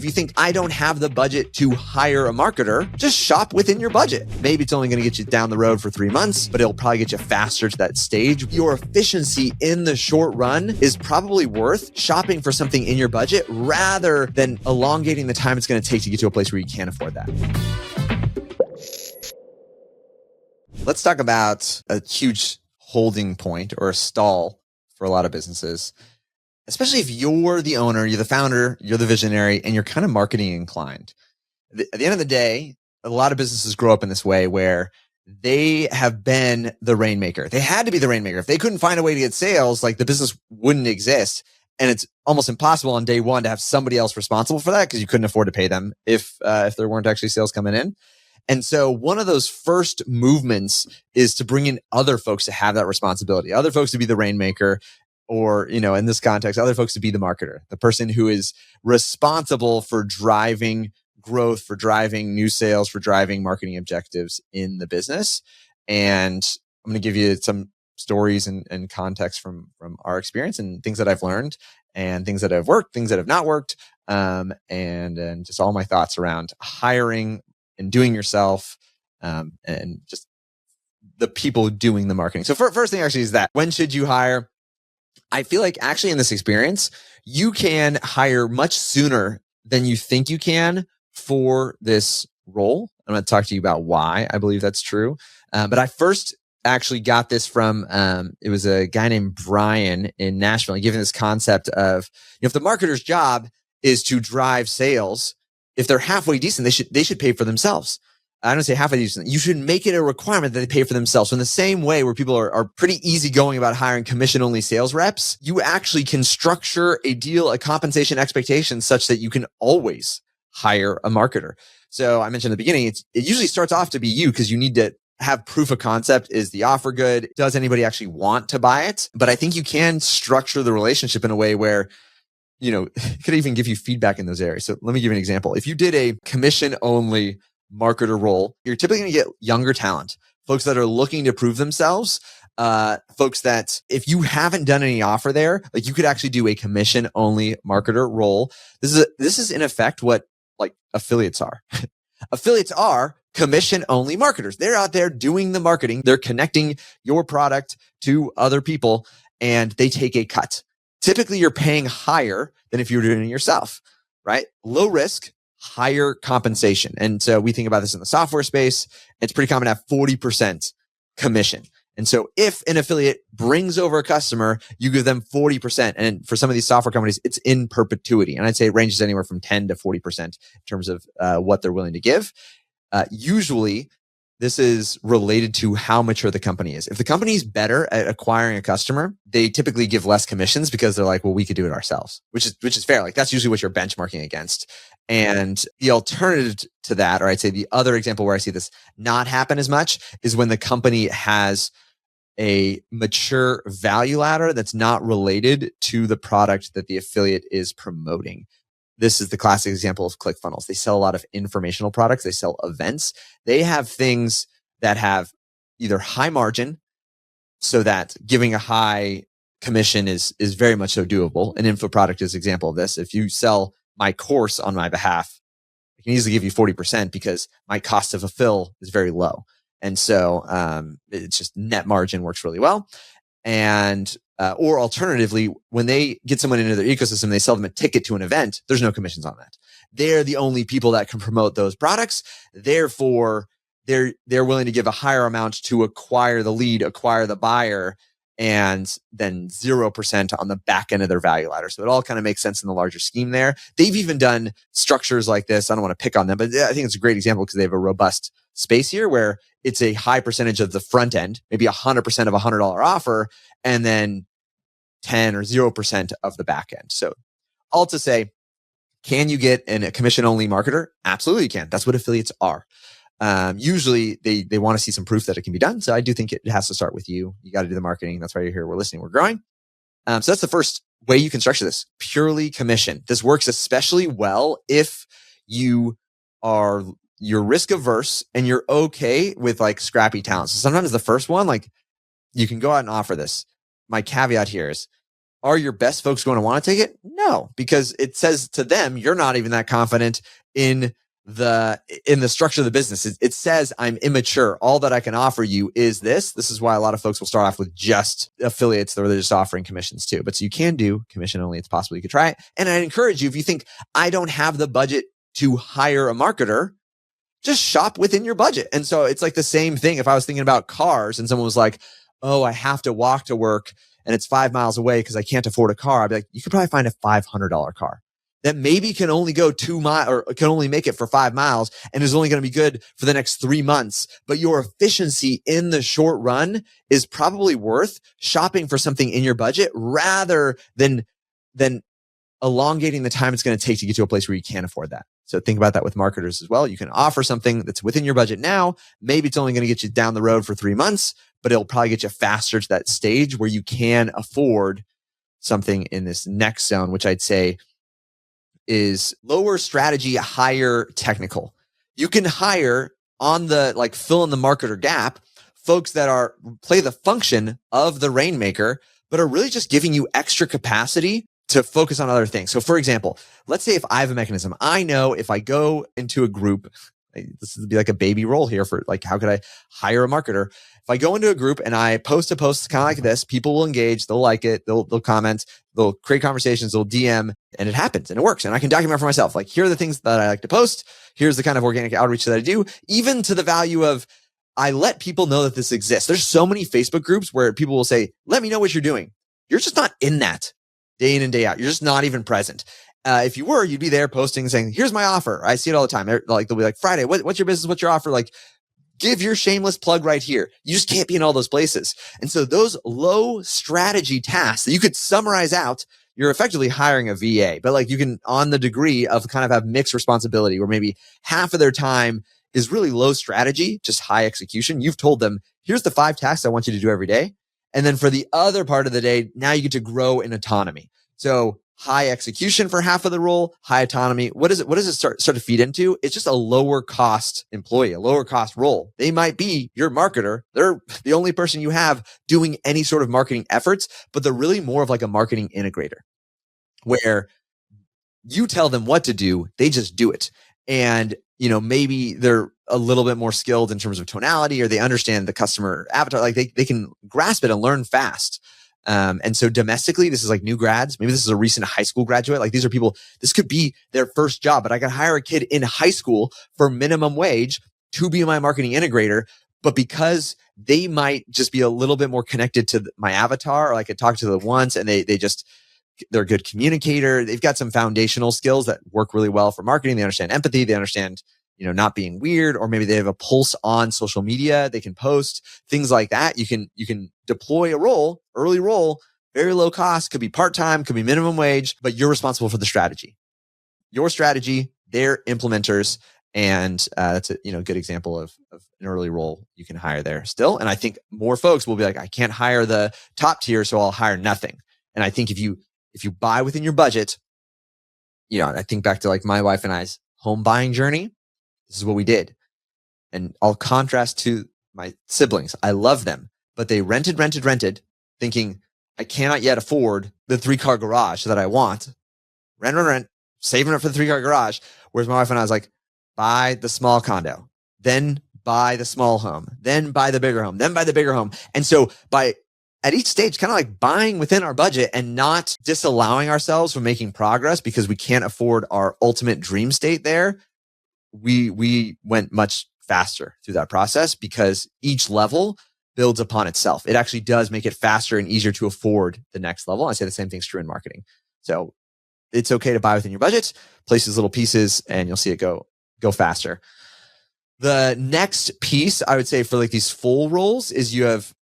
if you think I don't have the budget to hire a marketer, just shop within your budget. Maybe it's only going to get you down the road for 3 months, but it'll probably get you faster to that stage. Your efficiency in the short run is probably worth shopping for something in your budget rather than elongating the time it's going to take to get to a place where you can't afford that. Let's talk about a huge holding point or a stall for a lot of businesses, especially if you're the owner, you're the founder, you're the visionary, and you're kind of marketing inclined. At the end of the day, a lot of businesses grow up in this way where they have been the rainmaker. They had to be the rainmaker. If they couldn't find a way to get sales, like the business wouldn't exist. And it's almost impossible on day one to have somebody else responsible for that because you couldn't afford to pay them if there weren't actually sales coming in. And so one of those first movements is to bring in other folks to have that responsibility, other folks to be the rainmaker, or, in this context, other folks to be the marketer, the person who is responsible for driving growth, for driving new sales, for driving marketing objectives in the business. And I'm going to give you some stories and context from our experience and things that I've learned and things that have worked, things that have not worked, and just all my thoughts around hiring and doing yourself, and just the people doing the marketing. So first thing actually is that when should you hire? I feel like actually in this experience, you can hire much sooner than you think you can for this role. I'm going to talk to you about why I believe that's true. But I first actually got this from, it was a guy named Brian in Nashville, giving this concept of, if the marketer's job is to drive sales, if they're halfway decent, they should pay for themselves. I don't say halfway decent. You should make it a requirement that they pay for themselves. So in the same way where people are pretty easygoing about hiring commission-only sales reps, you actually can structure a deal, a compensation expectation such that you can always hire a marketer. So I mentioned at the beginning, it usually starts off to be you because you need to have proof of concept. Is the offer good? Does anybody actually want to buy it? But I think you can structure the relationship in a way where it could even give you feedback in those areas. So let me give you an example. If you did a commission-only marketer role, you're typically going to get younger talent, folks that are looking to prove themselves, folks that if you haven't done any offer there, like you could actually do a commission-only marketer role. This is in effect what like affiliates are. Affiliates are commission-only marketers. They're out there doing the marketing. They're connecting your product to other people and they take a cut. Typically, you're paying higher than if you were doing it yourself, right? Low risk, higher compensation. And so we think about this in the software space. It's pretty common to have 40% commission. And so if an affiliate brings over a customer, you give them 40%. And for some of these software companies, it's in perpetuity. And I'd say it ranges anywhere from 10 to 40% in terms of what they're willing to give. Usually, this is related to how mature the company is. If the company is better at acquiring a customer, they typically give less commissions because they're like, well, we could do it ourselves, which is fair. Like that's usually what you're benchmarking against. And the alternative to that, or I'd say the other example where I see this not happen as much is when the company has a mature value ladder that's not related to the product that the affiliate is promoting. This is the classic example of ClickFunnels. They sell a lot of informational products. They sell events. They have things that have either high margin so that giving a high commission is very much so doable. An info product is an example of this. If you sell my course on my behalf, I can easily give you 40% because my cost to fulfill is very low. And so it's just net margin works really well. And or alternatively, when they get someone into their ecosystem, they sell them a ticket to an event. There's no commissions on that. They're the only people that can promote those products. Therefore, they're willing to give a higher amount to acquire the lead, acquire the buyer, and then 0% on the back end of their value ladder. So it all kind of makes sense in the larger scheme there. They've even done structures like this. I don't want to pick on them, but I think it's a great example because they have a robust space here where it's a high percentage of the front end, maybe 100% of a $100 offer, and then 10 or 0% of the back end. So all to say, can you get a commission-only marketer? Absolutely you can. That's what affiliates are. Usually they want to see some proof that it can be done. So I do think it has to start with you. You got to do the marketing. That's why you're here. We're listening. We're growing. So that's the first way you can structure this. Purely commission. This works especially well if you're risk averse and you're okay with like scrappy talent. So sometimes the first one, like you can go out and offer this. My caveat here is Are your best folks going to want to take it? No, because it says to them, you're not even that confident in the structure of the business. It says I'm immature. All that I can offer you is this. This is why a lot of folks will start off with just affiliates that they're just offering commissions too. But so you can do commission only. It's possible you could try it. And I encourage you, if you think I don't have the budget to hire a marketer, just shop within your budget. And so it's like the same thing. If I was thinking about cars and someone was like, oh, I have to walk to work and it's 5 miles away because I can't afford a car, I'd be like, you could probably find a $500 car that maybe can only go 2 miles or can only make it for 5 miles and is only going to be good for the next 3 months. But your efficiency in the short run is probably worth shopping for something in your budget rather than elongating the time it's going to take to get to a place where you can't afford that. So think about that with marketers as well. You can offer something that's within your budget now. Maybe it's only going to get you down the road for 3 months, but it'll probably get you faster to that stage where you can afford something in this next zone, which I'd say is lower strategy, higher technical. You can hire on the fill in the marketer gap folks that play the function of the rainmaker, but are really just giving you extra capacity to focus on other things. So for example, let's say if I have a mechanism, I know if I go into a group, this would be like a baby role here for how could I hire a marketer? If I go into a group and I post a post kind of like this, people will engage, they'll like it, they'll comment, they'll create conversations, they'll DM, and it happens and it works. And I can document for myself, here are the things that I like to post. Here's the kind of organic outreach that I do, even to the value of I let people know that this exists. There's so many Facebook groups where people will say, let me know what you're doing. You're just not in that day in and day out. You're just not even present. If you were, you'd be there posting saying, here's my offer. I see it all the time. They'll be like, Friday, what's your business? What's your offer? Give your shameless plug right here. You just can't be in all those places. And so those low strategy tasks that you could summarize out, you're effectively hiring a VA, but you can on the degree of kind of have mixed responsibility where maybe half of their time is really low strategy, just high execution. You've told them, here's the 5 tasks I want you to do every day. And then for the other part of the day, now you get to grow in autonomy. So high execution for half of the role, high autonomy. What does it start to feed into? It's just a lower cost employee, a lower cost role. They might be your marketer. They're the only person you have doing any sort of marketing efforts, but they're really more of like a marketing integrator where you tell them what to do. They just do it. And, maybe they're a little bit more skilled in terms of tonality or they understand the customer avatar. They can grasp it and learn fast. And so domestically, this is like new grads. Maybe this is a recent high school graduate. These are people, this could be their first job, but I can hire a kid in high school for minimum wage to be my marketing integrator. But because they might just be a little bit more connected to my avatar, or I could talk to them once and they're a good communicator. They've got some foundational skills that work really well for marketing. They understand empathy. They understand, not being weird, or maybe they have a pulse on social media. They can post things like that. You can deploy a early role, very low cost, could be part-time, could be minimum wage, but you're responsible for the strategy. Your strategy, they're implementers. And that's a good example of an early role you can hire there still. And I think more folks will be like, I can't hire the top tier, so I'll hire nothing. And I think if you buy within your budget, I think back to my wife and I's home buying journey. This is what we did. And I'll contrast to my siblings. I love them, but they rented, thinking I cannot yet afford the 3-car garage that I want. Rent, saving up for the 3-car garage. Whereas my wife and I was like, buy the small condo, then buy the small home, then buy the bigger home, then buy the bigger home. And so at each stage, kind of like buying within our budget and not disallowing ourselves from making progress because we can't afford our ultimate dream state there. We went much faster through that process because each level builds upon itself. It actually does make it faster and easier to afford the next level. I say the same thing's true in marketing. So it's okay to buy within your budget, place these little pieces, and you'll see it go faster. The next piece I would say for these full roles is you have,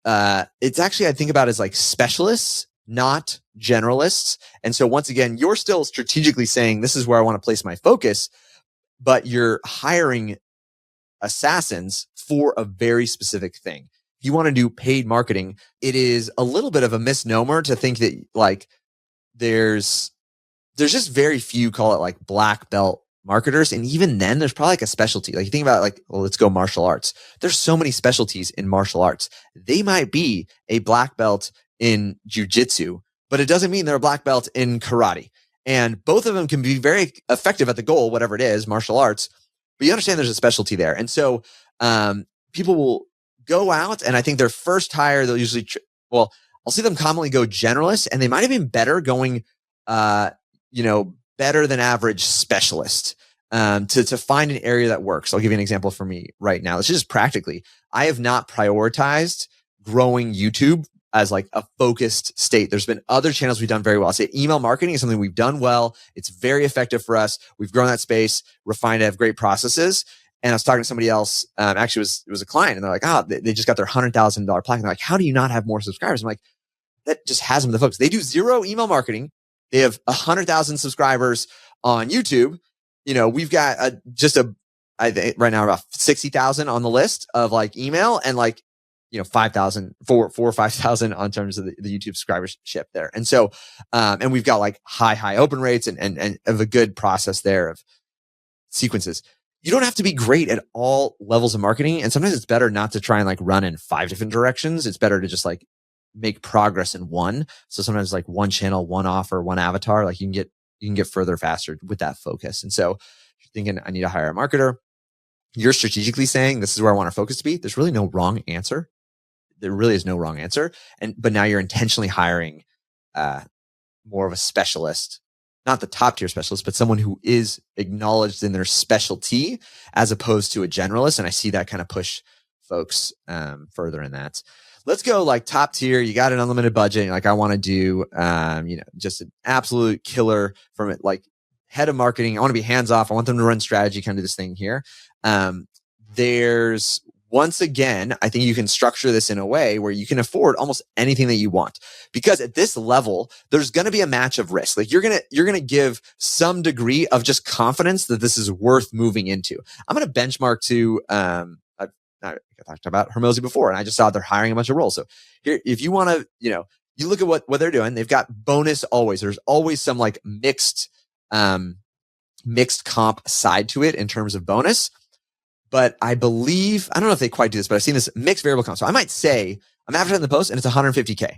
it's actually, I think about it as specialists, not generalists. And so once again, you're still strategically saying, this is where I want to place my focus, but you're hiring assassins for a very specific thing. If you want to do paid marketing, it is a little bit of a misnomer to think that there's just very few, call it black belt marketers. And even then there's probably a specialty. You think about let's go martial arts. There's so many specialties in martial arts. They might be a black belt in jujitsu, but it doesn't mean they're a black belt in karate. And both of them can be very effective at the goal, whatever it is, martial arts, but you understand there's a specialty there. And so people will go out, and I think their first hire, they'll usually, I'll see them commonly go generalist, and they might have been better going, better than average specialist to find an area that works. I'll give you an example for me right now. This is just practically, I have not prioritized growing YouTube as like a focused state. There's been other channels we've done very well. I say email marketing is something we've done well. It's very effective for us. We've grown that space, refined it, have great processes. And I was talking to somebody else, actually it was a client, and they're like, they just got their $100,000 plaque. And they're like, how do you not have more subscribers? I'm like, that just has them the focus. They do zero email marketing. They have 100,000 subscribers on YouTube. We've got I think right now about 60,000 on the list of like email, and like, 5,000, 4 or 5,000 on terms of the YouTube subscribership there. And so, and we've got like high open rates and of a good process there of sequences. You don't have to be great at all levels of marketing. And sometimes it's better not to try and like run in 5 different directions. It's better to just like make progress in one. So sometimes like one channel, one offer, one avatar, like you can get further faster with that focus. And so if you're thinking, I need to hire a marketer, you're strategically saying, this is where I want our focus to be. There's really no wrong answer. There really is no wrong answer. But now you're intentionally hiring more of a specialist, not the top tier specialist, but someone who is acknowledged in their specialty as opposed to a generalist. And I see that kind of push folks further in that. Let's go like top tier. You got an unlimited budget. You're like, I want to do, just an absolute killer from it, like head of marketing. I want to be hands off. I want them to run strategy, kind of this thing here. There's, once again, I think you can structure this in a way where you can afford almost anything that you want, because at this level, there's going to be a match of risk. Like you're going to give some degree of just confidence that this is worth moving into. I'm going to benchmark to, I talked about Hermosi before, and I just saw they're hiring a bunch of roles. So here, if you want to, you look at what they're doing, they've got bonus always. There's always some like mixed comp side to it in terms of bonus. But I believe, I don't know if they quite do this, but I've seen this mixed variable comp. So I might say I'm advertising the post and it's 150K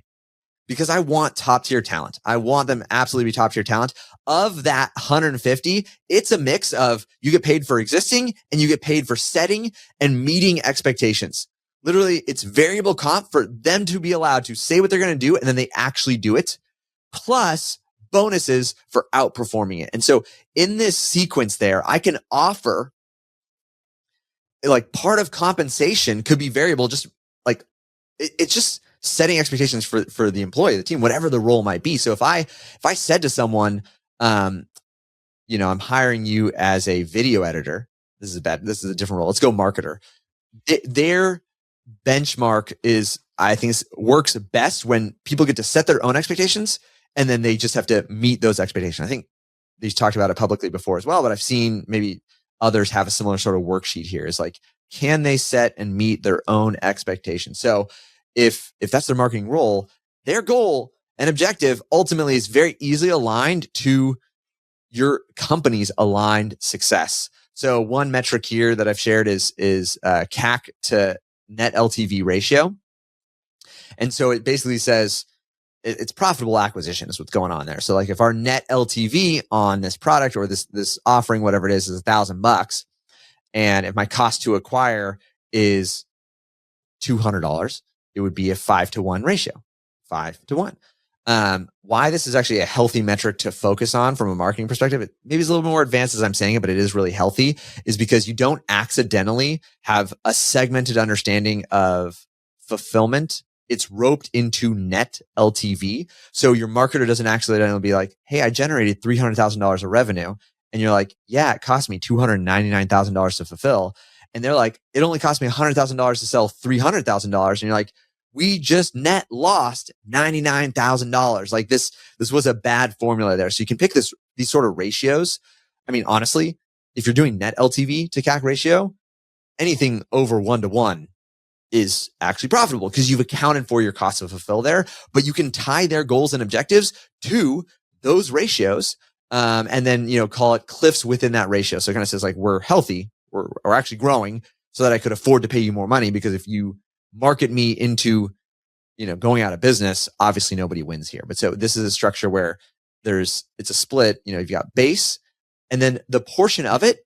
because I want top tier talent. I want them absolutely to be top tier talent. Of that 150, it's a mix of you get paid for existing and you get paid for setting and meeting expectations. Literally, it's variable comp for them to be allowed to say what they're going to do and then they actually do it, plus bonuses for outperforming it. And so in this sequence there, I can offer like part of compensation could be variable, just like it's just setting expectations for the employee, the team, whatever the role might be. So if I said to someone, I'm hiring you as a video editor, this is a different role. Let's go marketer. Their benchmark is, I think, works best when people get to set their own expectations and then they just have to meet those expectations. I think they've talked about it publicly before as well, but I've seen maybe others have a similar sort of worksheet here. Is like, can they set and meet their own expectations? So if that's their marketing role, their goal and objective ultimately is very easily aligned to your company's aligned success. So one metric here that I've shared is CAC to net LTV ratio. And so it basically says it's profitable acquisition is what's going on there. So like if our net LTV on this product or this offering, whatever it is $1,000, and if my cost to acquire is $200, it would be a 5-to-1 ratio, 5-to-1. Why this is actually a healthy metric to focus on from a marketing perspective, it maybe it's a little more advanced as I'm saying it, but it is really healthy, is because you don't accidentally have a segmented understanding of fulfillment. It's roped into net LTV. So your marketer doesn't accidentally be like, hey, I generated $300,000 of revenue. And you're like, yeah, it cost me $299,000 to fulfill. And they're like, it only cost me $100,000 to sell $300,000. And you're like, we just net lost $99,000. Like this was a bad formula there. So you can pick these sort of ratios. I mean, honestly, if you're doing net LTV to CAC ratio, anything over 1-to-1 is actually profitable because you've accounted for your cost to fulfill there, but you can tie their goals and objectives to those ratios. And then, call it cliffs within that ratio. So it kind of says like, we're healthy, we're actually growing so that I could afford to pay you more money, because if you market me into going out of business, obviously nobody wins here. But so this is a structure where it's a split. You've got base, and then the portion of it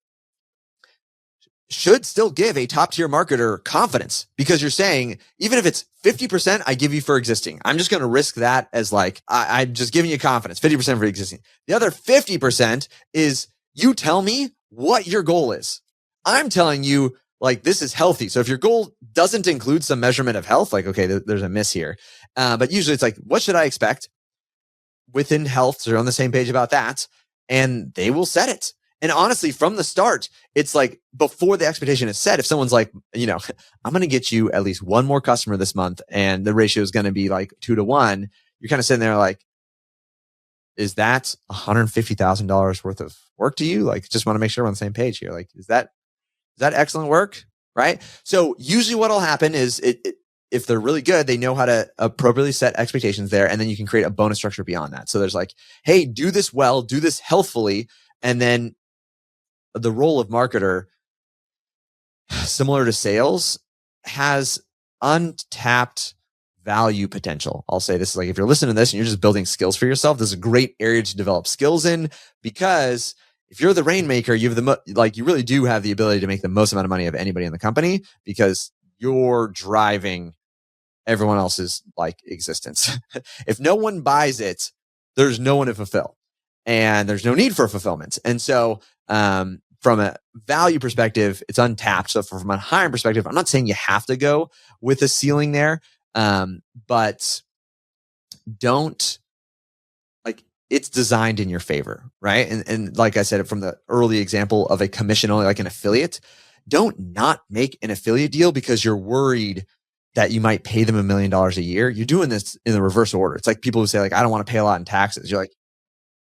should still give a top tier marketer confidence, because you're saying, even if it's 50%, I give you for existing. I'm just going to risk that as like, I'm just giving you confidence, 50% for existing. The other 50% is you tell me what your goal is. I'm telling you, like, this is healthy. So if your goal doesn't include some measurement of health, like, okay, there's a miss here. But usually it's like, what should I expect within health? So you're on the same page about that, and they will set it. And honestly, from the start, it's like, before the expectation is set, if someone's like, I'm going to get you at least one more customer this month, and the ratio is going to be like 2-to-1, you're kind of sitting there like, is that $150,000 worth of work to you? Like, just want to make sure we're on the same page here. Like, is that excellent work? Right? So usually what'll happen is if they're really good, they know how to appropriately set expectations there. And then you can create a bonus structure beyond that. So there's like, hey, do this well, do this healthfully. And then the role of marketer, similar to sales, has untapped value potential. I'll say this is like, if you're listening to this and you're just building skills for yourself, this is a great area to develop skills in, because if you're the rainmaker, you have you really do have the ability to make the most amount of money of anybody in the company, because you're driving everyone else's like existence. If no one buys it, there's no one to fulfill, and there's no need for fulfillment. And so, from a value perspective, it's untapped. So from a hiring perspective, I'm not saying you have to go with a ceiling there, but don't, like, it's designed in your favor, right? And like I said, from the early example of a commission only, like an affiliate, don't not make an affiliate deal because you're worried that you might pay them $1 million a year. You're doing this in the reverse order. It's like people who say, like, I don't want to pay a lot in taxes. You're like,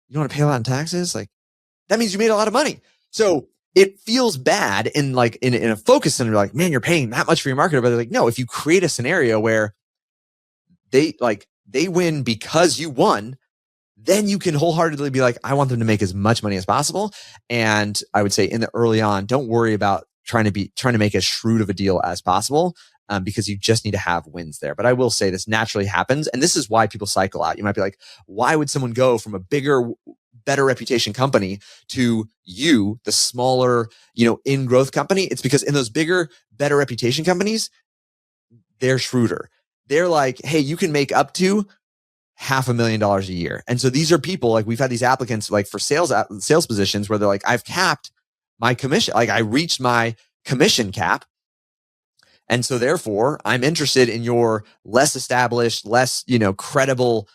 you don't want to pay a lot in taxes? Like, that means you made a lot of money. So it feels bad in a focus center, like, man, you're paying that much for your marketer. But they're like, no, if you create a scenario where they win because you won, then you can wholeheartedly be like, I want them to make as much money as possible. And I would say in the early on, don't worry about trying to make as shrewd of a deal as possible, because you just need to have wins there. But I will say this naturally happens. And this is why people cycle out. You might be like, why would someone go from a bigger, better reputation company to you, the smaller, in growth company? It's because in those bigger, better reputation companies, they're shrewder. They're like, hey, you can make up to $500,000 a year. And so these are people, like, we've had these applicants like for sales positions where they're like, I've capped my commission. Like, I reached my commission cap. And so therefore I'm interested in your less established, less, credible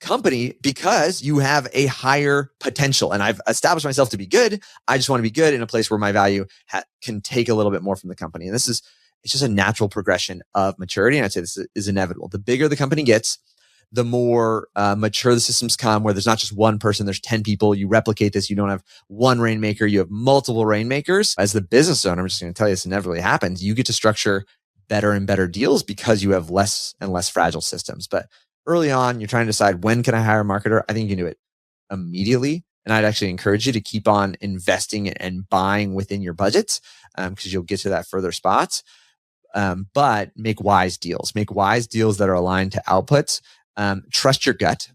company, because you have a higher potential, and I've established myself to be good. I just want to be good in a place where my value can take a little bit more from the company. And it's just a natural progression of maturity. And I'd say this is inevitable. The bigger the company gets, the more mature the systems come, where there's not just one person, there's 10 people. You replicate this. You don't have one rainmaker, you have multiple rainmakers. As the business owner, I'm just going to tell you, this inevitably happens. You get to structure better and better deals because you have less and less fragile systems. But early on, you're trying to decide, when can I hire a marketer? I think you can do it immediately. And I'd actually encourage you to keep on investing and buying within your budgets, because you'll get to that further spots. But make wise deals. Make wise deals that are aligned to outputs. Trust your gut.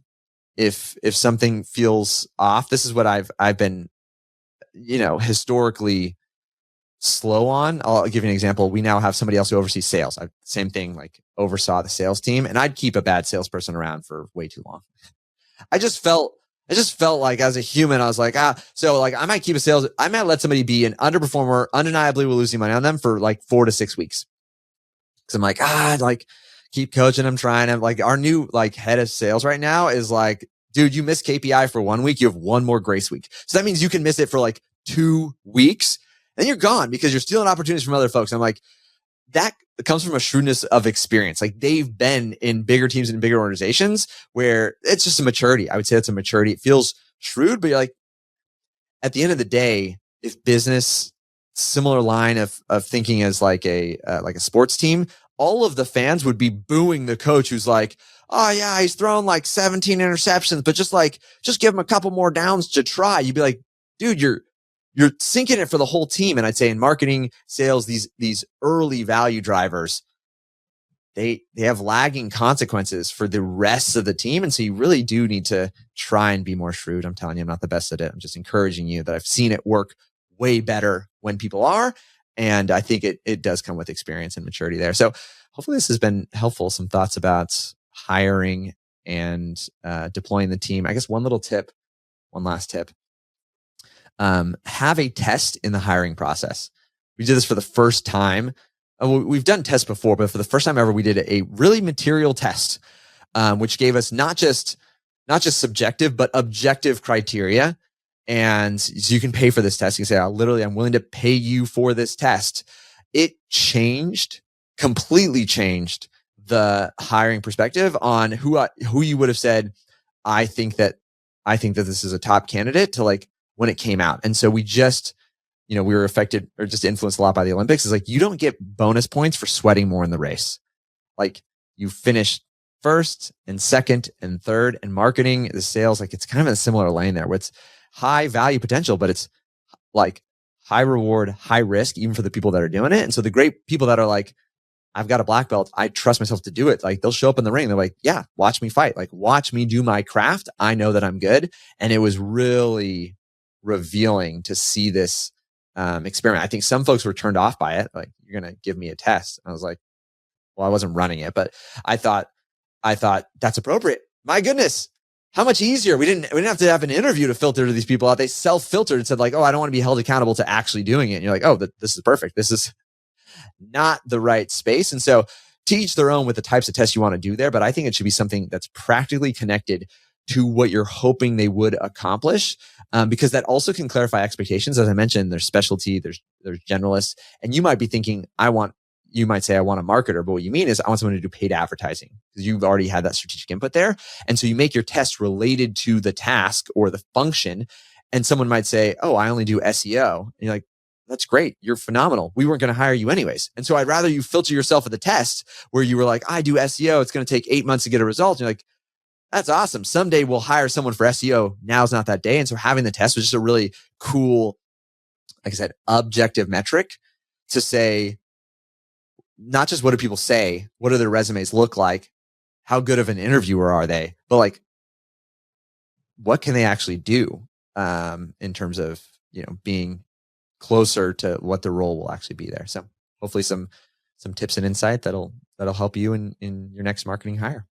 If something feels off, this is what I've been, historically slow on. I'll give you an example. We now have somebody else who oversees sales. Same thing, like, oversaw the sales team, and I'd keep a bad salesperson around for way too long. I just felt like, as a human, I was like, so like, I might let somebody be an underperformer, undeniably we're losing money on them for like 4 to 6 weeks. Cause I'm like, like, keep coaching them, trying to, like, our new like head of sales right now is like, dude, you miss KPI for 1 week, you have one more grace week. So that means you can miss it for like 2 weeks, and you're gone because you're stealing opportunities from other folks. I'm like, that comes from a shrewdness of experience. Like, they've been in bigger teams and bigger organizations where it's just a maturity. I would say it's a maturity. It feels shrewd, but you're like, at the end of the day, if business, similar line of thinking as like a sports team, all of the fans would be booing the coach who's like, oh yeah, he's thrown like 17 interceptions, but just give him a couple more downs to try. You'd be like, dude, you're sinking it for the whole team. And I'd say in marketing, sales, these early value drivers, they have lagging consequences for the rest of the team. And so you really do need to try and be more shrewd. I'm telling you, I'm not the best at it. I'm just encouraging you that I've seen it work way better when people are. And I think it does come with experience and maturity there. So hopefully this has been helpful. Some thoughts about hiring and deploying the team. I guess one last tip, have a test in the hiring process. We did this for the first time. We've done tests before, but for the first time ever, we did a really material test, which gave us not just subjective, but objective criteria. And so you can pay for this test. You can say, I'm willing to pay you for this test. It completely changed the hiring perspective on who you would have said, I think that this is a top candidate, to like when it came out. And so we just, we were affected or just influenced a lot by the Olympics. Is like, you don't get bonus points for sweating more in the race. Like, you finish first and second and third, and marketing, the sales, like it's kind of in a similar lane there where it's high value potential, but it's like high reward, high risk, even for the people that are doing it. And so the great people that are like, I've got a black belt, I trust myself to do it. Like, they'll show up in the ring. They're like, yeah, watch me fight. Like, watch me do my craft. I know that I'm good. And it was really revealing to see this experiment. I think some folks were turned off by it. Like, you're going to give me a test. I was like, well, I wasn't running it, but I thought that's appropriate. My goodness, how much easier. We didn't have to have an interview to filter these people out. They self-filtered and said like, oh, I don't want to be held accountable to actually doing it. And you're like, oh, this is perfect. This is not the right space. And so, to each their own with the types of tests you want to do there. But I think it should be something that's practically connected to what you're hoping they would accomplish, because that also can clarify expectations. As I mentioned, there's specialty, there's generalists, and you might be thinking, you might say, I want a marketer, but what you mean is I want someone to do paid advertising, because you've already had that strategic input there. And so you make your test related to the task or the function. And someone might say, oh, I only do SEO. And you're like, that's great. You're phenomenal. We weren't going to hire you anyways. And so I'd rather you filter yourself at the test where you were like, I do SEO. It's going to take 8 months to get a result. And you're like, that's awesome. Someday we'll hire someone for SEO. Now's not that day. And so having the test was just a really cool, like I said, objective metric to say, not just what do people say, what do their resumes look like, how good of an interviewer are they, but like, what can they actually do in terms of, being closer to what the role will actually be there. So hopefully some tips and insight that'll help you in your next marketing hire.